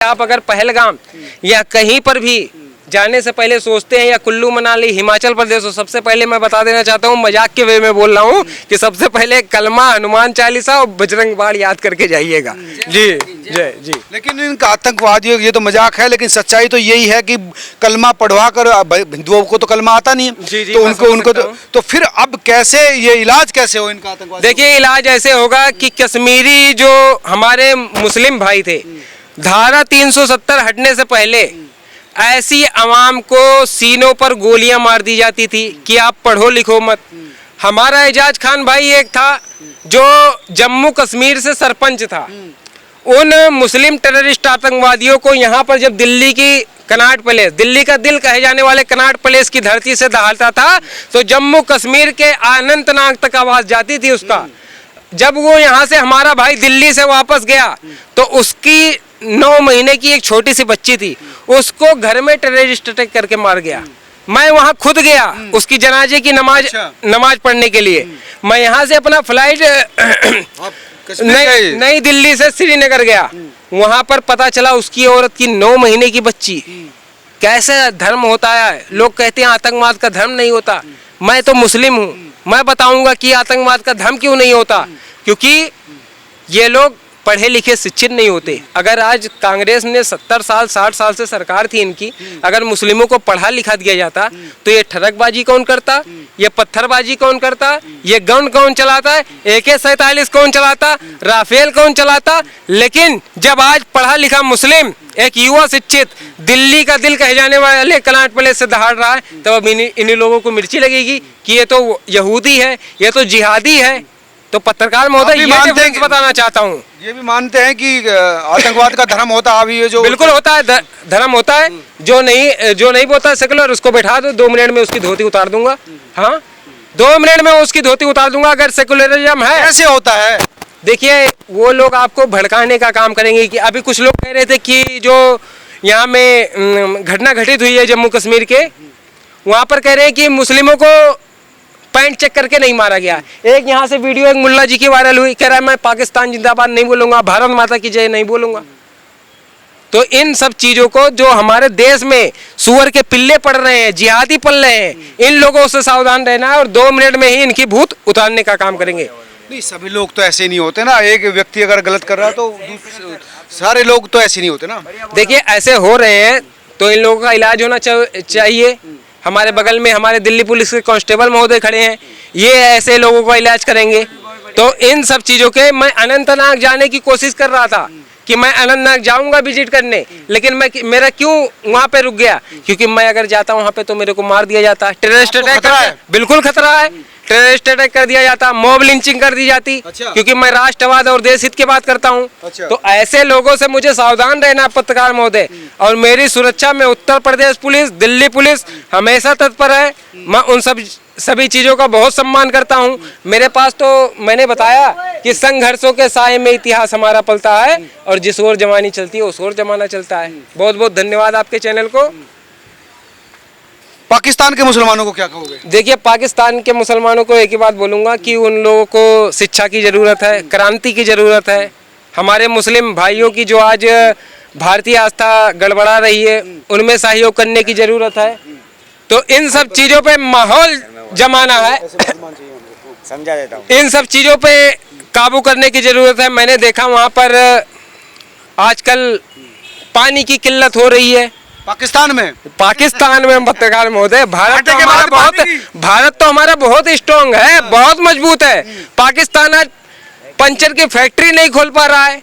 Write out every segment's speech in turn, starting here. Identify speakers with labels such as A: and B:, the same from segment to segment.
A: आप अगर पहलगाम या कहीं पर भी जाने से पहले सोचते हैं या कुल्लू मनाली हिमाचल प्रदेश हो, सबसे पहले मैं बता देना चाहता हूँ, मजाक के वे में बोल रहा हूँ कि सबसे पहले कलमा, हनुमान चालीसा और बजरंग बाण याद करके जाइएगा। जी जय जी।
B: लेकिन इनका आतंकवादियों ये तो मजाक है, लेकिन सच्चाई तो यही है कि कलमा पढ़वा कर हिंदुओं को तो कलमा आता नहीं है।
A: जी,
B: तो उनको तो फिर अब कैसे ये इलाज कैसे हो इनका आतंकवाद?
A: देखिए इलाज ऐसे होगा कि कश्मीरी जो हमारे मुस्लिम भाई थे, धारा 370 हटने से पहले ऐसी आवाम को सीनों पर गोलियां मार दी जाती थी कि आप पढ़ो लिखो मत। हमारा एजाज खान भाई एक था जो जम्मू कश्मीर से सरपंच था, उन मुस्लिम टेररिस्ट आतंकवादियों को यहाँ पर जब दिल्ली की कनाट पैलेस, दिल्ली का दिल कहे जाने वाले कनाट पैलेस की धरती से दहाड़ता था तो जम्मू कश्मीर के अनंतनाग तक आवाज जाती थी उसका। जब वो यहाँ से हमारा भाई दिल्ली से वापस गया तो उसकी 9 महीने की एक छोटी सी बच्ची थी, उसको घर में टेररिस्ट अटैक करके मार गया। मैं वहां खुद गया उसकी जनाजे की नमाज पढ़ने के लिए। मैं यहाँ से अपना फ्लाइट नई दिल्ली से श्रीनगर गया, वहां पर पता चला उसकी औरत की 9 महीने की बच्ची। कैसे धर्म होता है? लोग कहते हैं आतंकवाद का धर्म नहीं होता। मैं तो मुस्लिम हूँ, मैं बताऊंगा कि आतंकवाद का धर्म क्यों नहीं होता, क्योंकि ये लोग पढ़े लिखे शिक्षित नहीं होते। अगर आज कांग्रेस ने 70 साल 60 साल से सरकार थी इनकी, अगर मुस्लिमों को पढ़ा लिखा दिया जाता तो ये ठरकबाजी कौन करता, ये पत्थरबाजी कौन करता, ये गन कौन चलाता है, AK-47 कौन चलाता, राफेल कौन चलाता। लेकिन जब आज पढ़ा लिखा मुस्लिम एक युवा शिक्षित दिल्ली का दिल कहे जाने वाले कनाट पैलेस से दहाड़ रहा है, तब अब इन्हीं लोगों को मिर्ची लगेगी कि ये तो यहूदी है, ये तो जिहादी है। तो पत्रकार महोदय ये डिफरेंस बताना चाहता हूँ।
B: ये भी मानते हैं कि आतंकवाद का धर्म होता है। अभी ये जो
A: बिल्कुल होता है, धर्म होता है। जो नहीं बोलता सेकुलर उसको बैठा दो, 2 मिनट में उसकी धोती उतार दूंगा। हाँ 2 मिनट में उसकी धोती उतार दूंगा अगर सेकुलरिज्म है।
B: कैसे होता है?
A: देखिए वो लोग आपको भड़काने का काम करेंगे। कि अभी कुछ लोग कह रहे थे कि जो यहाँ में घटना घटित हुई है जम्मू कश्मीर के, वहाँ पर कह रहे हैं कि मुस्लिमों को पैंट चेक करके नहीं मारा गया। एक यहाँ से वीडियो एक मुल्ला जी की वायरल हुई, कह रहा है मैं पाकिस्तान जिंदाबाद नहीं बोलूंगा, भारत माता की जय नहीं बोलूंगा। तो इन सब चीजों को जो हमारे देश में सुअर के पिल्ले पड़ रहे हैं, जिहादी पल रहे हैं, इन लोगों से सावधान रहना है और 2 मिनट में ही इनकी भूत उतारने का काम करेंगे।
B: नहीं, सभी लोग तो ऐसे नहीं होते ना। एक व्यक्ति अगर गलत कर रहा है तो सारे लोग तो ऐसे नहीं होते ना।
A: देखिए ऐसे हो रहे हैं तो इन लोगों का इलाज होना चाहिए। हमारे बगल में हमारे दिल्ली पुलिस के कांस्टेबल महोदय खड़े हैं, ये ऐसे लोगों का इलाज करेंगे। तो इन सब चीज़ों के मैं अनंतनाग जाने की कोशिश कर रहा था कि मैं अनंतनाग जाऊंगा विजिट करने, लेकिन मेरा क्यों वहाँ पे रुक गया, क्योंकि मैं अगर जाता वहाँ पे तो मेरे को मार दिया जाता। टेररिस्ट अटैक बिल्कुल खतरा है, टेररिस्ट अटैक कर दिया जाता, मॉब लिंचिंग कर दी जाती। क्योंकि मैं राष्ट्रवाद और देश हित की बात करता हूँ। तो ऐसे लोगों से मुझे सावधान रहना पत्रकार महोदय। और मेरी सुरक्षा में उत्तर प्रदेश पुलिस, दिल्ली पुलिस हमेशा तत्पर है। मैं उन सभी चीजों का बहुत सम्मान करता हूं। मेरे पास तो मैंने बताया कि संघर्षों के साए में इतिहास हमारा पलता है और जिस ओर जमानी चलती है उस ओर जमाना चलता है। बहुत बहुत धन्यवाद आपके चैनल को।
B: पाकिस्तान के मुसलमानों को क्या कहोगे?
A: देखिए पाकिस्तान के मुसलमानों को एक ही बात बोलूंगा कि उन लोगों को शिक्षा की जरूरत है, क्रांति की जरूरत है। हमारे मुस्लिम भाइयों की जो आज भारतीय आस्था गड़बड़ा रही है उनमें सहयोग करने की जरूरत है। तो इन सब चीजों पे माहौल जमाना है,
C: समझा देता हूँ।
A: इन सब चीजों पे काबू करने की जरूरत है। मैंने देखा वहाँ पर आजकल पानी की किल्लत हो रही है
B: पाकिस्तान में
A: पत्रकार महोदय। भारत तो हमारा बहुत स्ट्रॉन्ग है, बहुत मजबूत है। पाकिस्तान आज पंचर की फैक्ट्री नहीं खोल पा रहा है।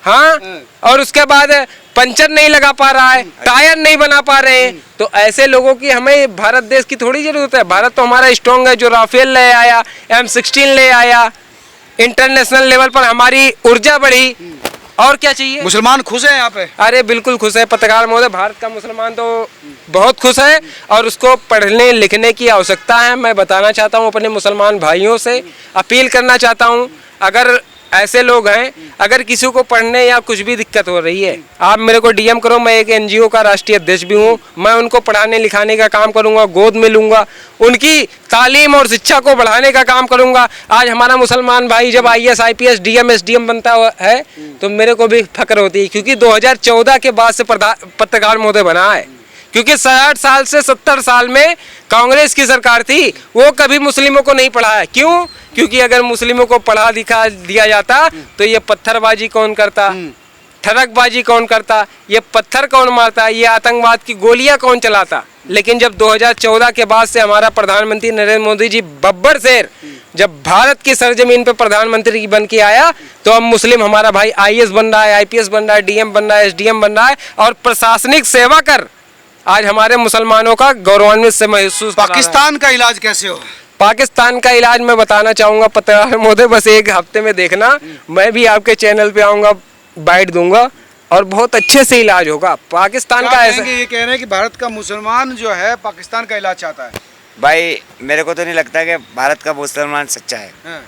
A: हाँ और उसके बाद पंचर नहीं लगा पा रहा है, टायर नहीं बना पा रहे हैं। तो ऐसे लोगों की हमें भारत देश की थोड़ी जरूरत है। भारत तो हमारा स्ट्रॉन्ग है, जो राफेल ले आया, M16 ले आया, इंटरनेशनल लेवल पर हमारी ऊर्जा बढ़ी। और क्या चाहिए?
B: मुसलमान खुश है यहाँ पे?
A: अरे बिल्कुल खुश है पत्रकार महोदय। भारत का मुसलमान तो बहुत खुश है और उसको पढ़ने लिखने की आवश्यकता है। मैं बताना चाहता हूँ अपने मुसलमान भाइयों से, अपील करना चाहता हूँ, अगर ऐसे लोग हैं, अगर किसी को पढ़ने या कुछ भी दिक्कत हो रही है, आप मेरे को डीएम करो, मैं एक एनजीओ का राष्ट्रीय अध्यक्ष भी हूँ, मैं उनको पढ़ाने लिखाने का काम करूँगा, गोद में लूँगा, उनकी तालीम और शिक्षा को बढ़ाने का काम करूँगा। आज हमारा मुसलमान भाई जब IAS IPS DM SDM बनता है तो मेरे को भी फक्र होती है, क्योंकि 2014 के बाद से पत्रकार महोदय बना है, क्योंकि 60 साल से 70 साल में कांग्रेस की सरकार थी, वो कभी मुस्लिमों को नहीं पढ़ाया। क्यों? क्योंकि अगर मुस्लिमों को पढ़ा दिखा दिया जाता तो ये पत्थरबाजी कौन करता, ठरकबाजी कौन करता, ये पत्थर कौन मारता, ये आतंकवाद की गोलियां कौन चलाता। लेकिन जब 2014 के बाद से हमारा प्रधानमंत्री नरेंद्र मोदी जी बब्बर शेर जब भारत की सरजमीन पे प्रधानमंत्री बन के आया, तो अब मुस्लिम हमारा भाई IAS बन रहा है, IPS बन रहा है, DM बन रहा है, SDM बन रहा है, और प्रशासनिक सेवा कर आज हमारे मुसलमानों का गौरवान्वित से महसूस करा रहा है।
B: पाकिस्तान का इलाज कैसे हो?
A: पाकिस्तान का इलाज मैं बताना चाहूँगा पत्रकार महोदय, बस एक हफ्ते में देखना, मैं भी आपके चैनल पे आऊँगा, बाइट दूंगा और बहुत अच्छे से इलाज होगा। पाकिस्तान का ऐसा,
B: ये कह रहे हैं कि भारत का मुसलमान जो है पाकिस्तान का इलाज चाहता है।
C: भाई मेरे को तो नहीं लगता कि भारत का मुसलमान सच्चा है,
B: हाँ।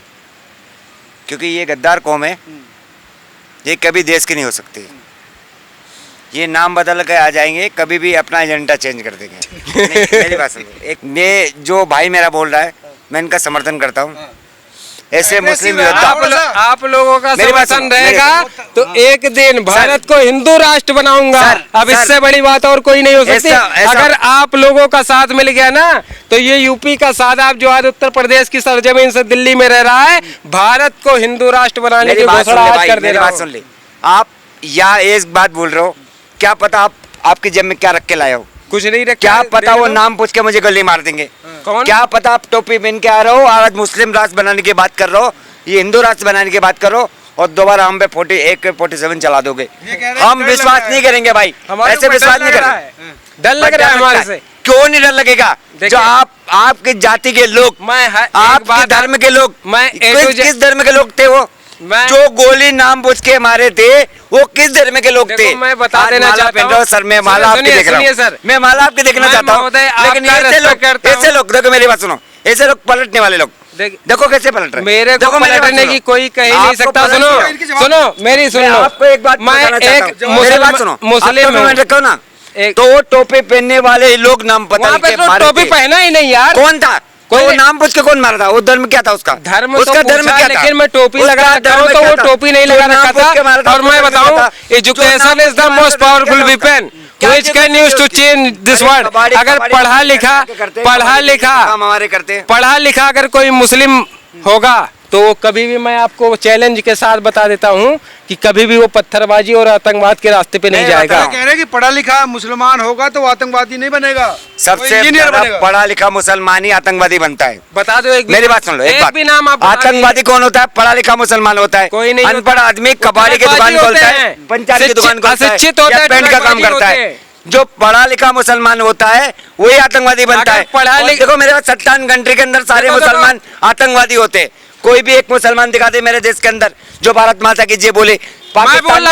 C: क्योंकि ये गद्दार कौम है, ये कभी देश की नहीं हो सकती। ये नाम बदल के आ जाएंगे, कभी भी अपना एजेंडा चेंज कर देंगे। नहीं, मेरी बात सुनो, एक ये जो भाई मेरा बोल रहा है, मैं इनका समर्थन करता हूँ। ऐसे मुस्लिम योद्धा
A: आप लोगों का
C: मेरी बात
A: समर्थन
C: सुनो,
A: रहेगा तो एक दिन भारत को हिंदू राष्ट्र बनाऊंगा। अब इससे बड़ी बात और कोई नहीं हो सकती। अगर आप लोगों का साथ मिल गया ना, तो ये यूपी का सादाब जो आज उत्तर प्रदेश की सरजमीन से दिल्ली में रह रहा है, भारत को हिंदू राष्ट्र बनाने की घोषणा आज कर दे रहा हूं।
C: सुन ले, आप या एक बात बोल रहे हो, क्या पता आप आपकी जेब में क्या रख के लाए हो,
A: कुछ नहीं रखा,
C: क्या पता वो नाम पूछ के मुझे गली मार देंगे।
A: कौन?
C: क्या पता आप टोपी पहन के आ रहे हो और आज मुस्लिम राष्ट्र बनाने की बात कर रहे हो, ये हिंदू राष्ट्र बनाने की बात कर रहे हो, और दोबारा हम पे 47 चला दोगे। हम विश्वास नहीं करेंगे भाई, ऐसे विश्वास नहीं करेंगे।
A: डर लग रहा है हमारे से।
C: क्यों नहीं डर लगेगा? जो आपकी जाति के लोग, आपके धर्म के लोग, किस धर्म के लोग थे वो जो गोली नाम पूछ के मारे थे, वो किस धर्म के लोग थे?
A: मैं बता देना चाहता हूँ
C: सर, मैं माला आपकी देख रहा हूँ, मैं माला आपकी देखना चाहता हूँ, लेकिन ऐसे लोग देखो, मेरी बात सुनो, ऐसे लोग पलटने वाले लोग देखो कैसे पलट रहे।
A: मेरे को पलटने की कोई कह ही नहीं सकता। सुनो मेरी सुनो,
C: आपको एक बात
A: मैं एक मुस्लिम
C: रखो ना, तो टोपी पहनने वाले लोग नाम पता
A: टोपी पहना ही नहीं यार,
C: कौन था? कोई नाम पूछ के कौन मारा था? वो धर्म क्या था उसका?
A: धर्म
C: उसका धर्म क्या था?
A: लेकिन मैं टोपी लगा रखा हूं, तो वो टोपी नहीं लगा रखा था। और मैं बताऊं, education is the most powerful weapon which can use to change this world. अगर पढ़ा लिखा अगर कोई मुस्लिम होगा तो कभी भी, मैं आपको चैलेंज के साथ बता देता हूं कि कभी भी वो पत्थरबाजी और आतंकवाद के रास्ते पे नहीं जाएगा।
B: कह रहे हैं कि पढ़ा लिखा मुसलमान होगा तो वो आतंकवादी नहीं बनेगा,
C: सबसे पढ़ा लिखा मुसलमान ही आतंकवादी बनता है।
A: बता दो एक,
C: मेरी बात सुन लो, एक बात,
A: भी नाम आप
C: आतंकवादी कौन होता है? पढ़ा लिखा मुसलमान होता है।
A: कोई नहीं,
C: अनपढ़ आदमी कबाड़ी की दुकान खोलता है, पंचायत की दुकान खोलता है, या पेंट का काम करता है। जो पढ़ा लिखा मुसलमान होता है वही आतंकवादी बनता है। देखो मेरे पास 57 कंट्री के अंदर सारे मुसलमान आतंकवादी होते। कोई भी एक मुसलमान दिखा दे मेरे देश के अंदर जो भारत माता की जय बोले।
A: मैं बोल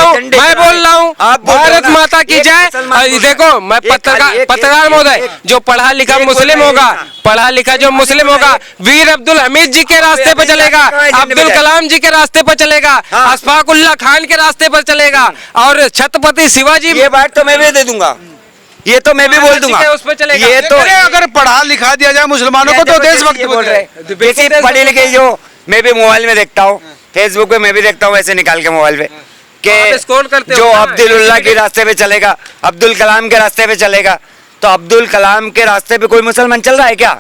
A: रहा हूँ भारत माता की जय। देखो मैं पत्रकार महोदय, जो पढ़ा लिखा मुस्लिम होगा, पढ़ा लिखा जो मुस्लिम होगा, वीर अब्दुल हमीद जी के रास्ते पर चलेगा, अब्दुल कलाम जी के रास्ते पर चलेगा, अशफाकुल्लाह खान के रास्ते पर चलेगा, और छत्रपति शिवाजी।
C: ये बात तो मैं भी दे दूंगा, ये तो मैं भी बोल दूंगा,
A: उस पर चलेगा।
B: ये तो अगर पढ़ा लिखा दिया जाए मुसलमानों को तो देशभक्त बोल रहे।
C: पढ़े लिखे जो मैं भी मोबाइल में देखता हूँ, फेसबुक पे मैं भी देखता हूँ ऐसे निकाल के मोबाइल पे, कि जो अब्दुल्लाह के रास्ते पे चलेगा, अब्दुल कलाम के रास्ते पे चलेगा, तो अब्दुल कलाम के रास्ते पे कोई मुसलमान चल रहा है क्या?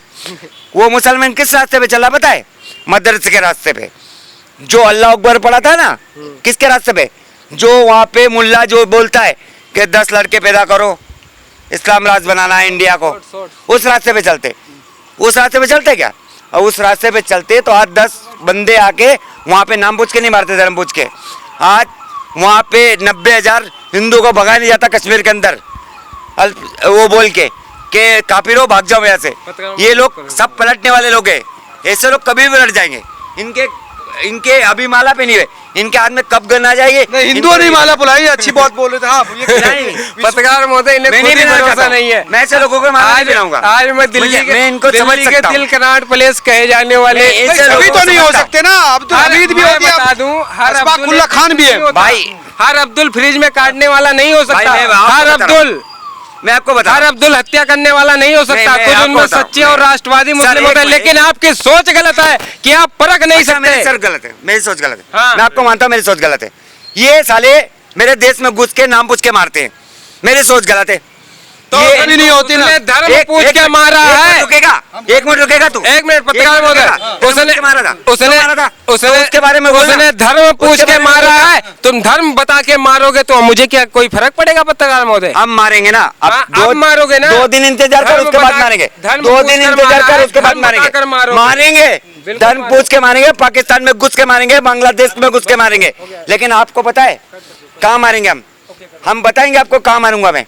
C: वो मुसलमान किस रास्ते पे चला पता है? मदरसे के रास्ते पे। जो अल्लाह अकबर पढ़ा था ना, किसके रास्ते पे? जो वहाँ पे मुल्ला जो बोलता है कि 10 लड़के पैदा करो, इस्लाम राज बनाना है इंडिया को, उस रास्ते पे चलते। उस रास्ते पे चलते क्या? और उस रास्ते पे चलते तो आज 10 बंदे आके वहाँ पे नाम पूछ के नहीं मारते, धर्म पूछ के। आज वहाँ पे 90,000 हिंदू को भगाया नहीं जाता कश्मीर के अंदर, वो बोल के कि काफिरो भाग जाओ यहाँ से। ये लोग सब पलटने वाले लोग हैं, ऐसे लोग कभी भी लड़ जाएंगे। इनके इनके अभी माला पहनी हुई, इनके हाथ में कब गन आ जाएगी?
B: नहीं, हिंदुओं ने माला बुलाई, अच्छी बात बोल रहे थे। हाँ,
C: नहीं,
A: पत्रकार महोदय, इन्हें
C: मैं
A: खुद
C: नहीं
A: ही
C: बनाना
A: भरोसा
C: चाहता
A: नहीं है।
C: मैं ऐसे लोगों को माला नहीं बनाऊंगा।
A: आज मैं दिल्ली
C: मैं इनको समझ
A: दिल्ली के
C: सकता हूं।
A: दिल कनाट प्लेस कहे जाने वाले
C: मैं ऐसे
B: सभी
C: लोगों
B: तो
C: को
B: नहीं हो
C: समझता हूं।
B: सकते ना। अब्दुल हमीद भी
A: मैं
B: हो गया,
A: बता दूं, हर
B: असफाकुल्ला खान भी है।
C: भाई,
A: हर अब्दुल फ्रिज में काटने वाला नहीं हो सकता।
C: भाई, मैं आपको
A: हर
C: बता रहा हूं।
A: अब्दुल
C: मैं आपको बता
A: हर अब्दुल हत्या करने वाला नहीं हो सकता।
C: मैं
A: कुछ
C: आपको
A: उनमें
C: बता रहा हूं।
A: सच्चे और राष्ट्रवादी
C: सर,
A: मुस्लिम होते हैं,
C: एक मिनट।
A: लेकिन आपकी सोच गलत है कि आप परख नहीं
C: अच्छा, मेरी
A: सकते।
C: सर गलत है, मेरी सोच गलत है।
A: हाँ।
C: मैं आपको मानता हूँ मेरी सोच गलत है। ये साले मेरे देश में घुस के नाम पूछ के मारते हैं, मेरी सोच गलत है।
A: तो
C: ये
B: कभी नहीं होती ना।
A: उसने धर्म
C: एक-
A: पूछ
C: एक
A: के
C: मिनट,
A: मारा
C: एक मिनट
A: है।
C: रुकेगा, एक मिनट रुकेगा तू।
A: एक मिनट पत्रकार महोदय, उसने
C: मारा था,
A: उसने
C: मारा था,
A: उसने
C: उसके बारे में बोलना।
A: उसने धर्म पूछ
C: उसके
A: के
C: बारे में
A: मारा
C: बोलना।
A: है। तुम धर्म बता के मारोगे तो मुझे क्या कोई फर्क पड़ेगा पत्रकार महोदय?
C: अब मारेंगे ना,
A: हाँ, अब मारोगे ना।
C: 2 दिन इंतजार कर,
A: धर्म
C: उसके बाद
A: बता-
C: मारेंगे।
A: धर्म
C: 2
A: पूछ
C: दिन
A: कर
C: इंतजार
A: मारा
C: कर,
A: है,
C: उसके बाद
A: धर्म बताकर
C: मारेंगे।
A: मारोगे।
C: मारेंगे,
A: बिल्कुल
C: धर्म पूछ के मारेंगे, पाकिस्तान में घुस के मारेंगे, बांग्लादेश में घुस के मारेंगे। लेकिन आपको पता है कहाँ मारेंगे हम बताएंगे आपको कहाँ मारूंगा मैं।